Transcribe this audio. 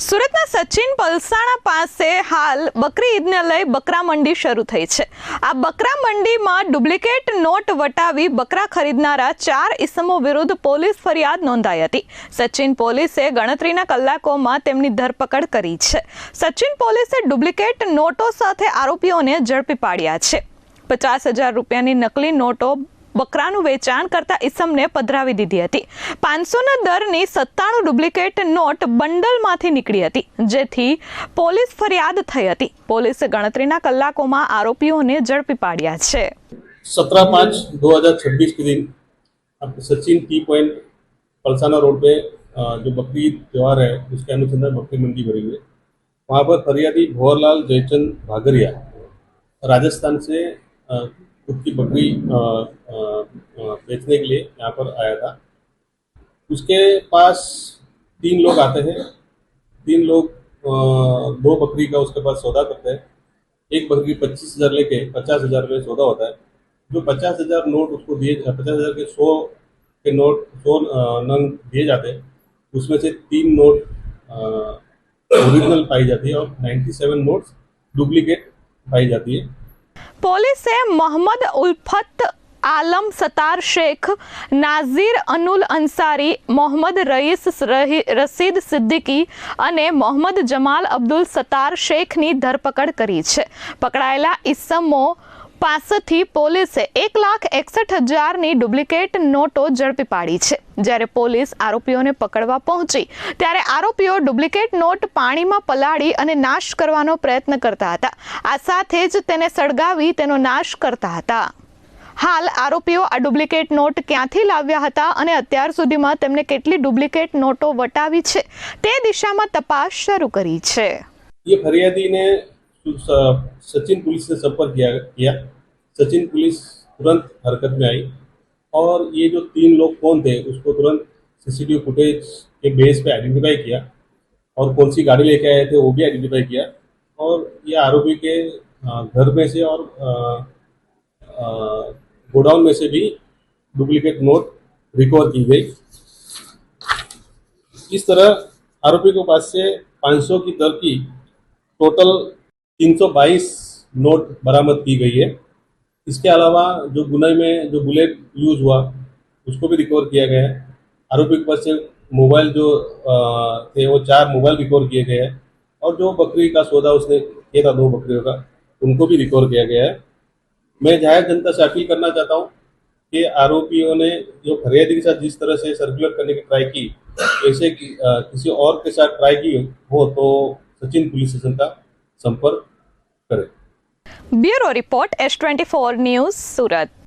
સુરતના સચિન પલસાણા પાસે હાલ બકરી ઈદને લઈ બકરા મંડી શરૂ થઈ છે। આ બકરા મંડીમાં ડુપ્લિકેટ નોટ વટાવી બકરા ખરીદનારા 4 ઇસમો વિરુદ્ધ પોલીસ ફરિયાદ નોંધાઈ હતી। સચિન પોલીસે ગણતરીના કલાકોમાં તેમની ધરપકડ કરી છે। સચિન પોલીસે ડુપ્લિકેટ નોટો સાથે આરોપીઓને ઝડપી પાડ્યા છે। 50,000 રૂપિયાની નકલી નોટો બકરાનું વેચાણ કરતા ઇસમને પધરાવી દીધી હતી। 500ના દરની 97 ડુપ્લિકેટ નોટ બંડલમાંથી નીકળી હતી, જેથી પોલીસ ફરિયાદ થઈ હતી। પોલીસે ગણતરીના કલાકોમાં આરોપીઓને ઝડપી પાડ્યા છે। 17/5/2026 के दिन Sachin T point Palsana road पे जो बकरी ईद त्यौहार है उसके अनुसंधान बकरी मंडी भरी हुई है। वहाँ पर फरियादी भंवरलाल जयचंद भागरिया राजस्थान से खुद की बकरी बेचने के लिए यहाँ पर आया था। उसके पास 3 लोग आते हैं। 3 लोग 2 बकरी का उसके पास सौदा करते हैं। एक बकरी 25,000 लेके 50,000 में सौदा होता है। जो 50,000 नोट उसको दिए 50,000 के 100 के नोट 100 नंग दिए जाते हैं। उसमें से 3 नोट ओरिजिनल पाई जाती है और 97 नोट्स डुप्लीकेट पाई जाती है। પોલીસે મોહમ્મદ ઉલ્ફત આલમ સતાર શેખ, નાઝીર અનુલ અંસારી, મોહમ્મદ રઈસ રસીદ સિદ્દીકી અને મોહમ્મદ જમાલ અબ્દુલ સતાર શેખની ધરપકડ કરી છે। પકડાયેલા ઇસમો પાસેથી પોલીસે 1,61,000ની ડુપ્લિકેટ નોટો ઝડપી પાડી છે। જ્યારે પોલીસ આરોપીઓને પકડવા પહોંચી ત્યારે આરોપીઓ ડુપ્લિકેટ નોટ પાણીમાં પલાળી અને નાશ કરવાનો પ્રયત્ન કરતા હતા। આ સાથે જ તેને સળગાવી તેનો નાશ કરતા હતા। હાલ આરોપીઓ આ ડુપ્લિકેટ નોટ ક્યાંથી લાવ્યા હતા અને અત્યાર સુધીમાં તેમને કેટલી ડુપ્લિકેટ નોટો વટાવી છે તે દિશામાં તપાસ શરૂ કરી છે। ये फरियादी ने सचिन पुलिस से संपर्क किया। सचिन पुलिस तुरंत हरकत में आई और ये जो 3 लोग कौन थे उसको तुरंत सीसीटीवी फुटेज के बेस पे आइडेंटिफाई किया और कौन सी गाड़ी लेके आए थे वो भी आइडेंटिफाई किया और ये आरोपी के घर में से और गोडाउन में से भी डुप्लीकेट नोट रिकवर की गई। इस तरह आरोपी के पास से 500 की दर की टोटल 322 नोट बरामद की गई है। इसके अलावा जो गुनाह में जो बुलेट यूज हुआ उसको भी रिकवर किया गया है। आरोपी के पास से मोबाइल जो थे वो 4 मोबाइल रिकवर किए गए हैं और जो बकरी का सौदा उसने किया था 2 बकरियों का उनको भी रिकवर किया गया है। मैं जाहिर जनता से अपील करना चाहता हूँ कि आरोपियों ने जो फरियादी के साथ जिस तरह से सर्कुलर करने की ट्राई की ऐसे किसी और के साथ ट्राई की हो तो सचिन पुलिस स्टेशन का संपर्क करें। ब्यूरो रिपोर्ट S24 न्यूज़ सूरत।